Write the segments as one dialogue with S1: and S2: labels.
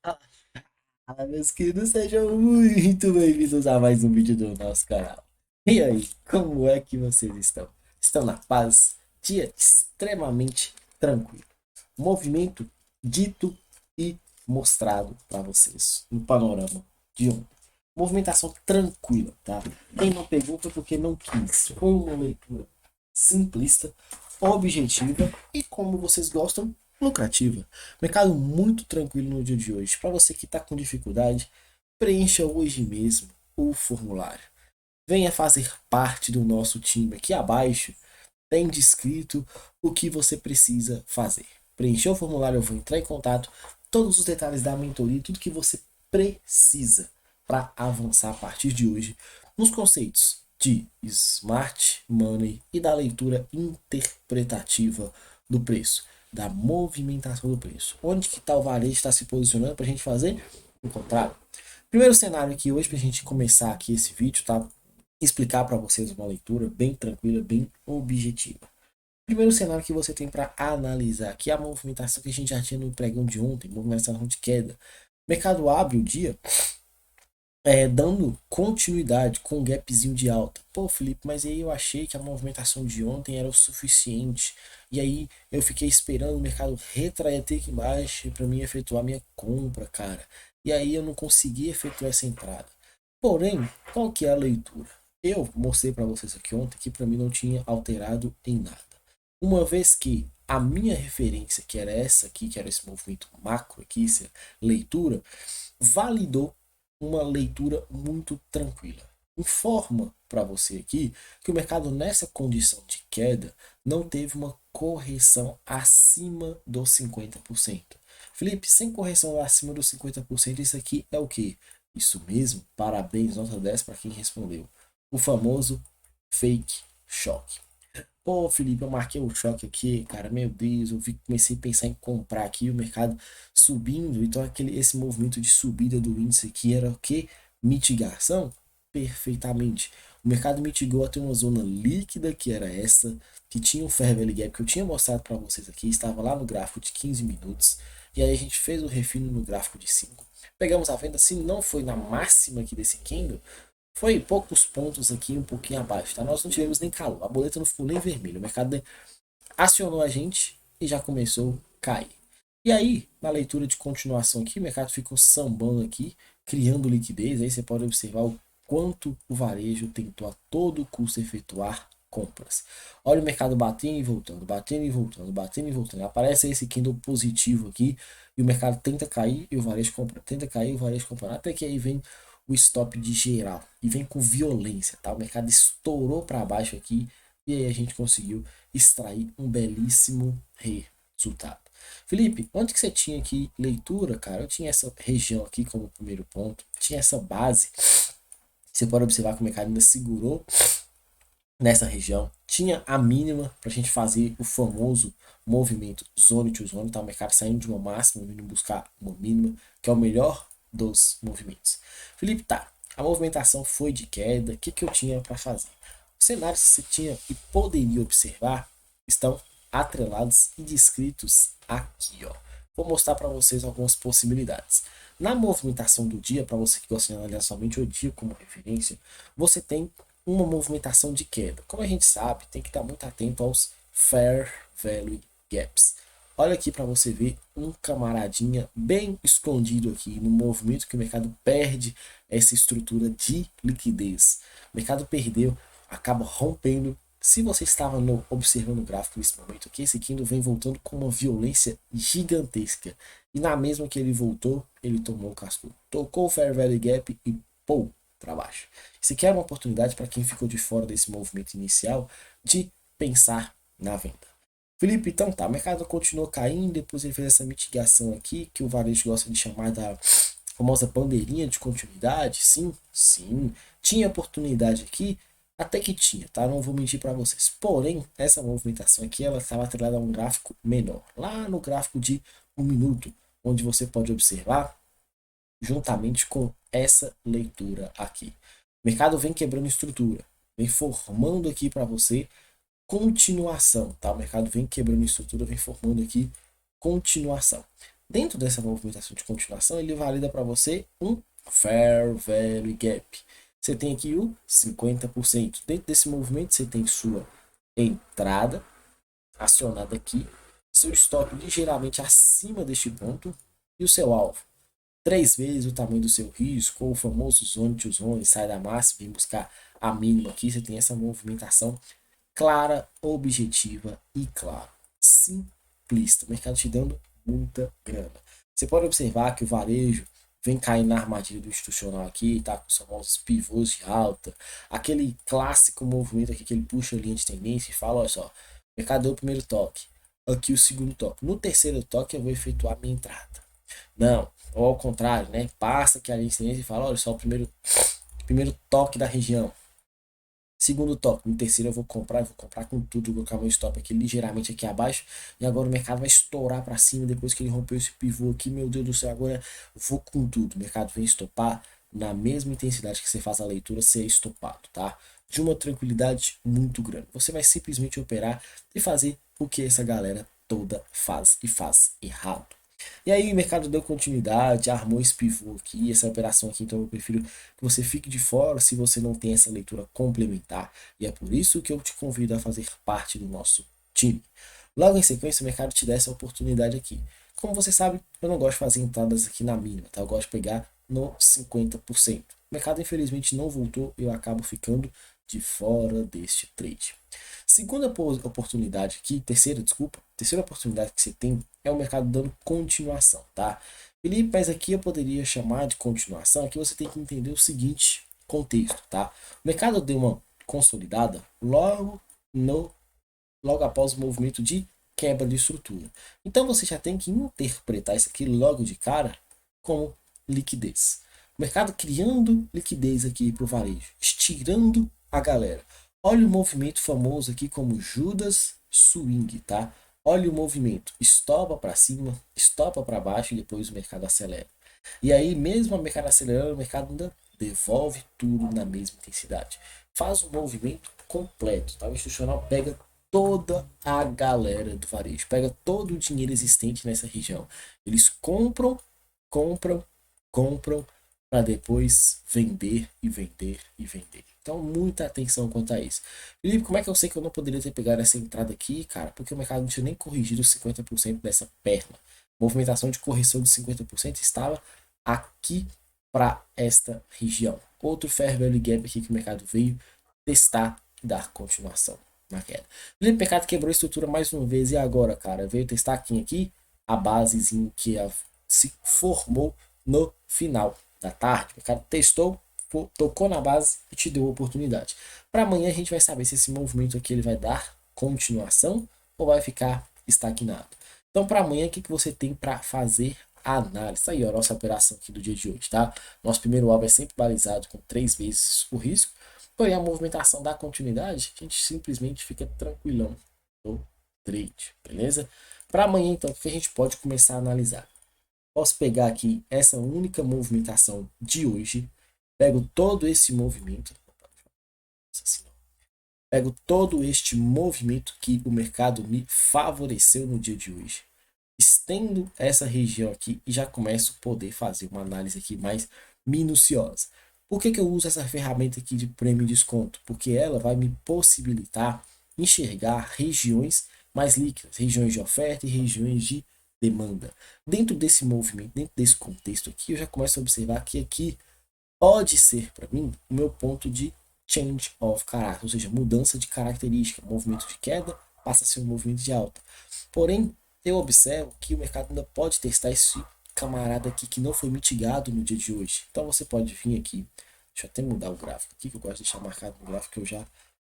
S1: Fala, meus queridos, sejam muito bem-vindos a mais um vídeo do nosso canal. E aí, como é que vocês estão? Estão na paz? Dia extremamente tranquilo. Movimento dito e mostrado para vocês no panorama de ontem. Movimentação tranquila, tá? Quem não pegou foi porque não quis. Foi uma leitura simplista, objetiva e, como vocês gostam, lucrativa. Mercado muito tranquilo no dia de hoje. Para você que está com dificuldade, preencha hoje mesmo o formulário. Venha fazer parte do nosso time. Aqui abaixo tem descrito o que você precisa fazer. Preencher o formulário, eu vou entrar em contato, todos os detalhes da mentoria, tudo que você precisa para avançar a partir de hoje nos conceitos de Smart Money e da leitura interpretativa do preço, da movimentação do preço. Onde que tal varejo está se posicionando para a gente fazer o contrário? Primeiro cenário aqui hoje para a gente começar aqui esse vídeo, tá? Explicar para vocês uma leitura bem tranquila, bem objetiva. Primeiro cenário que você tem para analisar aqui é a movimentação que a gente já tinha no pregão de ontem, movimentação de queda. O mercado abre o dia dando continuidade com um gapzinho de alta. Pô, Felipe, mas aí eu achei que a movimentação de ontem era o suficiente. E aí eu fiquei esperando o mercado retrair até aqui embaixo para mim efetuar minha compra, cara. E aí eu não consegui efetuar essa entrada. Porém, qual que é a leitura? Eu mostrei para vocês aqui ontem que para mim não tinha alterado em nada. Uma vez que a minha referência, que era essa aqui, que era esse movimento macro aqui, essa leitura, validou uma leitura muito tranquila. Informa para você aqui que o mercado nessa condição de queda não teve uma correção acima dos 50%. Felipe, sem correção acima dos 50%, isso aqui é o que? Isso mesmo, parabéns, nota 10 para quem respondeu. O famoso fake shock. Pô, Felipe, eu marquei o choque aqui, cara. Meu Deus, comecei a pensar em comprar aqui o mercado subindo. Então, esse movimento de subida do índice aqui era o que? Mitigação? Perfeitamente. O mercado mitigou até uma zona líquida, que era essa, que tinha um Fair Value Gap que eu tinha mostrado para vocês aqui. Estava lá no gráfico de 15 minutos. E aí a gente fez o refino no gráfico de 5. Pegamos a venda, se não foi na máxima aqui desse candle, foi poucos pontos aqui, um pouquinho abaixo, tá? Nós não tivemos nem calor, a boleta não ficou nem vermelha. O mercado acionou a gente e já começou a cair. E aí, na leitura de continuação aqui, o mercado ficou sambando aqui, criando liquidez. Aí você pode observar o quanto o varejo tentou a todo custo efetuar compras. Olha o mercado batendo e voltando, batendo e voltando, batendo e voltando. Aparece esse candle positivo aqui e o mercado tenta cair e o varejo compra, tenta cair e o varejo compra. Até que aí vem o stop de geral e vem com violência, tá? O mercado estourou para baixo aqui e aí a gente conseguiu extrair um belíssimo resultado. Felipe, onde que você tinha aqui leitura, cara? Eu tinha essa região aqui como primeiro ponto, tinha essa base. Você pode observar que o mercado ainda segurou nessa região. Tinha a mínima para a gente fazer o famoso movimento zone to zone, tá? O mercado saindo de uma máxima, vindo buscar uma mínima, que é o melhor dos movimentos. Felipe, tá. A movimentação foi de queda. O que, que eu tinha para fazer? Os cenários que você tinha e poderia observar estão atrelados e descritos aqui, ó. Vou mostrar para vocês algumas possibilidades. Na movimentação do dia, para você que gosta de analisar somente o dia como referência, você tem uma movimentação de queda. Como a gente sabe, tem que estar muito atento aos Fair Value Gaps. Olha aqui para você ver um camaradinha bem escondido aqui no movimento que o mercado perde essa estrutura de liquidez. O mercado perdeu, acaba rompendo. Se você estava observando o gráfico nesse momento aqui, esse candle vem voltando com uma violência gigantesca. E na mesma que ele voltou, ele tomou o casco. Tocou o Fair Value Gap e pô, para baixo. Isso aqui é uma oportunidade para quem ficou de fora desse movimento inicial de pensar na venda. Felipe, então tá, o mercado continuou caindo, depois ele fez essa mitigação aqui, que o varejo gosta de chamar da famosa bandeirinha de continuidade. Sim, sim, tinha oportunidade aqui, até que tinha, tá? Não vou mentir para vocês. Porém, essa movimentação aqui, ela estava atrelada a um gráfico menor, lá no gráfico de 1 minuto, onde você pode observar juntamente com essa leitura aqui. O mercado vem quebrando estrutura, vem formando aqui para você continuação, tá? O mercado vem quebrando estrutura, vem formando aqui continuação. Dentro dessa movimentação de continuação, ele valida para você um Fair Value Gap. Você tem aqui o 50%. Dentro desse movimento, você tem sua entrada acionada aqui, seu stop ligeiramente acima deste ponto e o seu alvo. 3 vezes o tamanho do seu risco, ou o famoso zone to zone, sai da máxima, vem buscar a mínima aqui. Você tem essa movimentação clara, objetiva e, claro, simplista. O mercado te dando muita grana. Você pode observar que o varejo vem caindo na armadilha do institucional aqui, tá com os famosos pivôs de alta, aquele clássico movimento aqui que ele puxa a linha de tendência e fala, olha só, o mercado deu o primeiro toque, aqui o segundo toque, no terceiro toque eu vou efetuar a minha entrada. Não, ou ao contrário, né? Passa aqui a linha de tendência e fala, olha só, o primeiro toque da região. Segundo toque, no terceiro eu vou comprar com tudo, vou colocar meu stop aqui ligeiramente aqui abaixo, e agora o mercado vai estourar para cima depois que ele rompeu esse pivô aqui, meu Deus do céu, agora eu vou com tudo, o mercado vem estopar na mesma intensidade que você faz a leitura, ser estopado, tá? De uma tranquilidade muito grande. Você vai simplesmente operar e fazer o que essa galera toda faz e faz errado. E aí o mercado deu continuidade, armou esse pivô aqui, essa operação aqui, então eu prefiro que você fique de fora se você não tem essa leitura complementar. E é por isso que eu te convido a fazer parte do nosso time. Logo em sequência, o mercado te dá essa oportunidade aqui. Como você sabe, eu não gosto de fazer entradas aqui na mínima, tá? Eu gosto de pegar no 50%. O mercado infelizmente não voltou, eu acabo ficando de fora deste trade. Segunda oportunidade aqui, terceira oportunidade que você tem é o mercado dando continuação, tá? Felipe, mas aqui eu poderia chamar de continuação, aqui você tem que entender o seguinte contexto, tá? O mercado deu uma consolidada logo após o movimento de quebra de estrutura. Então você já tem que interpretar isso aqui logo de cara como liquidez. O mercado criando liquidez aqui para o varejo, estirando a galera. Olha o movimento famoso aqui como Judas Swing, tá? Olha o movimento, estopa para cima, estopa para baixo e depois o mercado acelera. E aí, mesmo o mercado acelerando, o mercado ainda devolve tudo na mesma intensidade. Faz um movimento completo, tá? O institucional pega toda a galera do varejo, pega todo o dinheiro existente nessa região. Eles compram, compram, compram para depois vender e vender e vender. Então, muita atenção quanto a isso. Felipe, como é que eu sei que eu não poderia ter pegado essa entrada aqui, cara? Porque o mercado não tinha nem corrigido os 50% dessa perna. Movimentação de correção de 50% estava aqui para esta região. Outro fair value gap aqui que o mercado veio testar e dar continuação na queda. Felipe, o mercado quebrou a estrutura mais uma vez e agora, cara, veio testar aqui a basezinha que se formou no final da tarde. O mercado testou, tocou na base e te deu a oportunidade. Para amanhã a gente vai saber se esse movimento aqui ele vai dar continuação ou vai ficar estagnado. Então para amanhã o que você tem para fazer a análise? Aí ó, a nossa operação aqui do dia de hoje, tá? Nosso primeiro alvo é sempre balizado com 3 vezes o risco. Porém a movimentação da continuidade, a gente simplesmente fica tranquilão no trade, beleza? Para amanhã então o que a gente pode começar a analisar? Posso pegar aqui essa única movimentação de hoje, pego todo esse movimento, pego todo este movimento que o mercado me favoreceu no dia de hoje, estendo essa região aqui e já começo a poder fazer uma análise aqui mais minuciosa. Por que eu uso essa ferramenta aqui de prêmio e desconto? Porque ela vai me possibilitar enxergar regiões mais líquidas, regiões de oferta e regiões de demanda. Dentro desse movimento, dentro desse contexto aqui, eu já começo a observar que aqui pode ser para mim o meu ponto de change of character, ou seja, mudança de característica, movimento de queda passa a ser um movimento de alta. Porém, eu observo que o mercado ainda pode testar esse camarada aqui que não foi mitigado no dia de hoje. Então você pode vir aqui, deixa eu até mudar o gráfico aqui, que eu gosto de deixar marcado no gráfico que eu já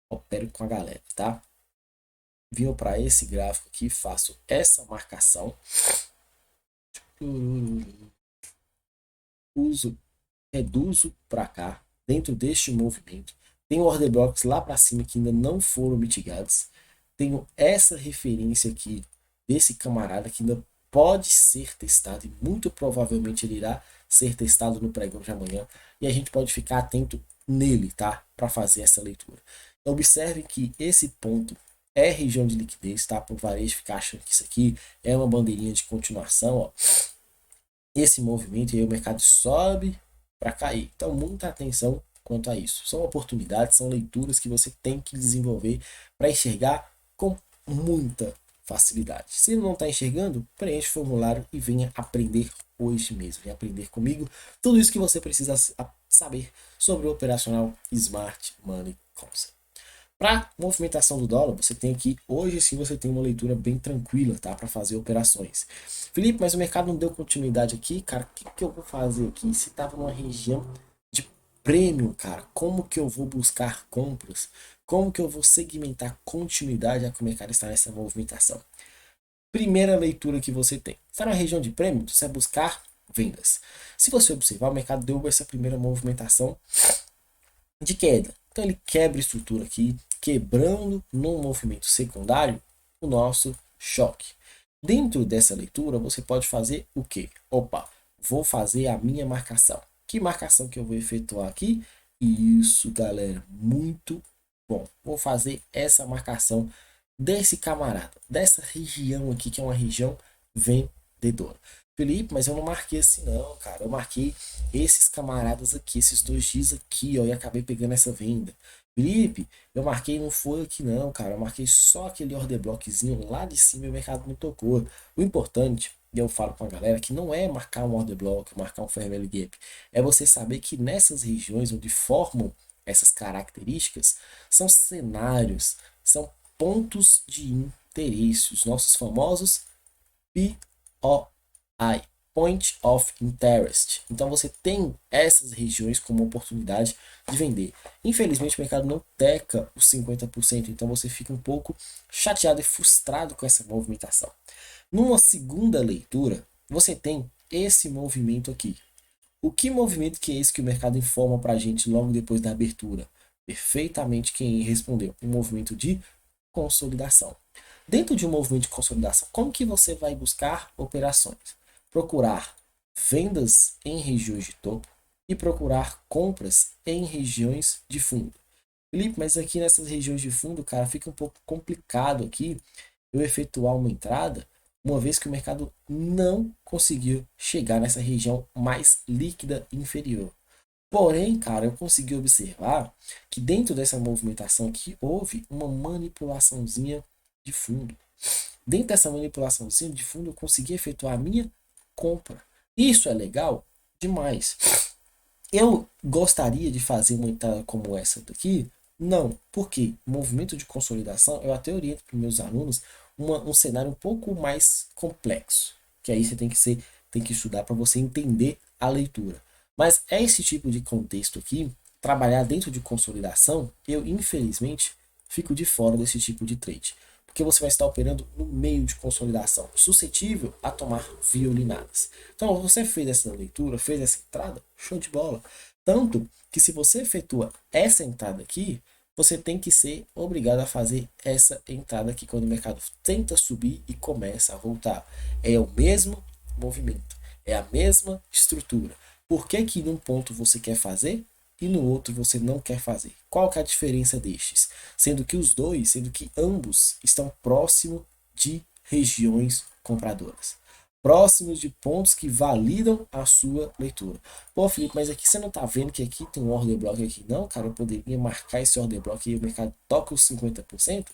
S1: opero com a galera, tá? Venho para esse gráfico aqui, faço essa marcação, reduzo para cá, dentro deste movimento, tenho order blocks lá para cima que ainda não foram mitigados, tenho essa referência aqui desse camarada que ainda pode ser testado e muito provavelmente ele irá ser testado no pregão de amanhã e a gente pode ficar atento nele, tá? Para fazer essa leitura. Observe que esse ponto é região de liquidez, tá? Para o varejo ficar achando que isso aqui é uma bandeirinha de continuação, ó. Esse movimento e aí o mercado sobe para cair. Então, muita atenção quanto a isso. São oportunidades, são leituras que você tem que desenvolver para enxergar com muita facilidade. Se não está enxergando, preencha o formulário e venha aprender hoje mesmo. Venha aprender comigo tudo isso que você precisa saber sobre o operacional Smart Money Concept. Para movimentação do dólar, você tem aqui, hoje sim você tem uma leitura bem tranquila, tá? Para fazer operações. Felipe, mas o mercado não deu continuidade aqui, cara, o que eu vou fazer aqui? Se estava numa região de prêmio, cara, como que eu vou buscar compras? Como que eu vou segmentar continuidade já que o mercado está nessa movimentação? Primeira leitura que você tem. Está na região de prêmio, você vai buscar vendas. Se você observar, o mercado deu essa primeira movimentação de queda. Então ele quebra a estrutura aqui, quebrando no movimento secundário o nosso choque. Dentro dessa leitura, você pode fazer o quê? Opa, vou fazer a minha marcação. Que marcação que eu vou efetuar aqui? Isso, galera, muito bom. Vou fazer essa marcação desse camarada, dessa região aqui, que é uma região vendedora. Felipe, mas eu não marquei assim não, cara. Eu marquei esses camaradas aqui, esses dois X aqui, ó, e acabei pegando essa venda. Felipe, eu marquei, não foi aqui não, cara. Eu marquei só aquele order blockzinho lá de cima e o mercado não tocou. O importante, e eu falo com a galera, que não é marcar um order block, marcar um fair value gap. É você saber que nessas regiões onde formam essas características, são cenários, são pontos de interesse, os nossos famosos POI, Point of Interest. Então você tem essas regiões como oportunidade de vender. Infelizmente o mercado não teca os 50%, então você fica um pouco chateado e frustrado com essa movimentação. Numa segunda leitura, você tem esse movimento aqui. O que movimento que é esse que o mercado informa para a gente logo depois da abertura? Perfeitamente quem respondeu. Um movimento de consolidação. Dentro de um movimento de consolidação, como que você vai buscar operações? Procurar vendas em regiões de topo e procurar compras em regiões de fundo. Felipe, mas aqui nessas regiões de fundo, cara, fica um pouco complicado aqui eu efetuar uma entrada, uma vez que o mercado não conseguiu chegar nessa região mais líquida inferior. Porém, cara, eu consegui observar que dentro dessa movimentação aqui houve uma manipulaçãozinha de fundo. Dentro dessa manipulaçãozinha de fundo eu consegui efetuar a minha compra. Isso é legal demais. Eu gostaria de fazer uma entrada como essa daqui? Não, porque movimento de consolidação eu até oriento para meus alunos um cenário um pouco mais complexo, que aí você tem que estudar para você entender a leitura. Mas é esse tipo de contexto aqui, trabalhar dentro de consolidação, eu infelizmente fico de fora desse tipo de trade, porque você vai estar operando no meio de consolidação, suscetível a tomar violinadas. Então, você fez essa leitura, fez essa entrada, show de bola. Tanto que se você efetua essa entrada aqui, você tem que ser obrigado a fazer essa entrada aqui quando o mercado tenta subir e começa a voltar. É o mesmo movimento, é a mesma estrutura. Por que que num ponto você quer fazer e no outro você não quer fazer? Qual que é a diferença destes? Sendo que ambos estão próximos de regiões compradoras. Próximos de pontos que validam a sua leitura. Pô, Felipe, mas aqui você não tá vendo que aqui tem um order block aqui? Não, cara, eu poderia marcar esse order block e o mercado toca os 50%?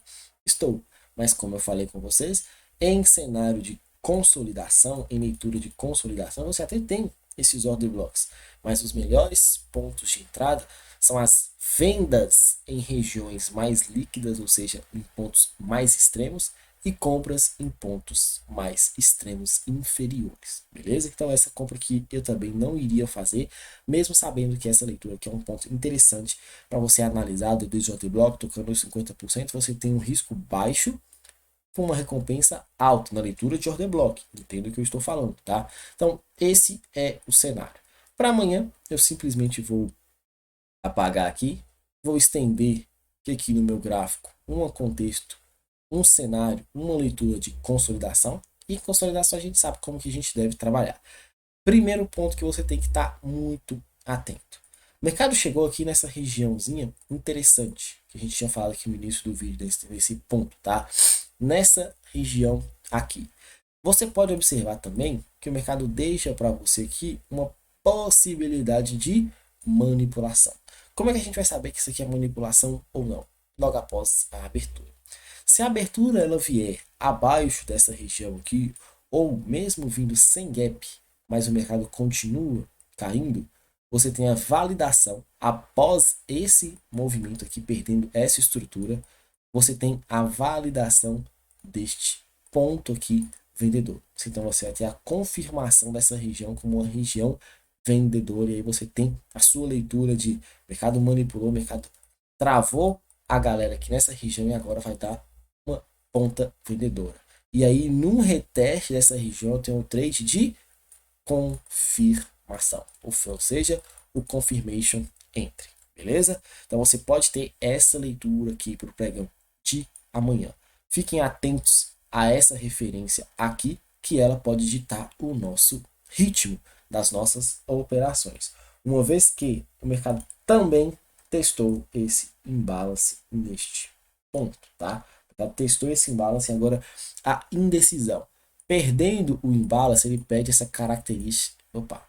S1: Estou. Mas como eu falei com vocês, em cenário de consolidação, em leitura de consolidação, você até tem esses order blocks, mas os melhores pontos de entrada são as vendas em regiões mais líquidas, ou seja, em pontos mais extremos, e compras em pontos mais extremos inferiores, beleza? Então essa compra aqui eu também não iria fazer, mesmo sabendo que essa leitura aqui é um ponto interessante para você analisar do order block, tocando os 50%, você tem um risco baixo com uma recompensa alta na leitura de order block. Entendo o que eu estou falando, tá? Então, esse é o cenário. Para amanhã, eu simplesmente vou apagar aqui, vou estender aqui no meu gráfico um contexto, um cenário, uma leitura de consolidação. E consolidação a gente sabe como que a gente deve trabalhar. Primeiro ponto que você tem que estar muito atento. O mercado chegou aqui nessa regiãozinha interessante, que a gente tinha falado aqui no início do vídeo, nesse ponto, tá? Nessa região aqui. Você pode observar também que o mercado deixa para você aqui uma possibilidade de manipulação. Como é que a gente vai saber que isso aqui é manipulação ou não? Logo após a abertura. Se a abertura ela vier abaixo dessa região aqui, ou mesmo vindo sem gap, mas o mercado continua caindo, você tem a validação após esse movimento aqui, perdendo essa estrutura, você tem a validação deste ponto aqui vendedor. Então você vai ter a confirmação dessa região como uma região vendedora, e aí você tem a sua leitura de mercado manipulou, mercado travou a galera aqui nessa região e agora vai dar uma ponta vendedora. E aí num reteste dessa região tem um trade de confirmação, ou seja, o confirmation entry, beleza? Então você pode ter essa leitura aqui para o pregão de amanhã. Fiquem atentos a essa referência aqui, que ela pode ditar o nosso ritmo das nossas operações. Uma vez que o mercado também testou esse imbalance neste ponto, tá? O mercado testou esse imbalance e agora a indecisão. Perdendo o imbalance, ele perde essa característica,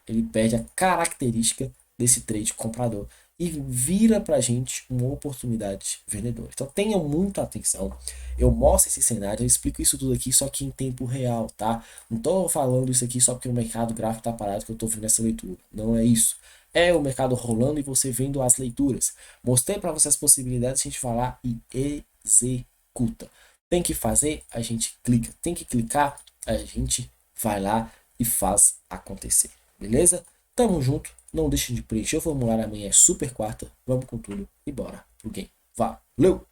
S1: ele perde a característica desse trade comprador e vira para a gente uma oportunidade vendedora. Então tenha muita atenção. Eu mostro esse cenário, eu explico isso tudo aqui só que em tempo real, tá? Não estou falando isso aqui só porque o mercado gráfico está parado que eu estou vendo essa leitura. Não é isso. É o mercado rolando e você vendo as leituras. Mostrei para você as possibilidades, a gente vai lá e executa. Tem que fazer, a gente clica. Tem que clicar, a gente vai lá e faz acontecer. Beleza? Tamo junto. Não deixe de preencher o formulário. Amanhã é super quarta. Vamos com tudo e bora pro game. Valeu!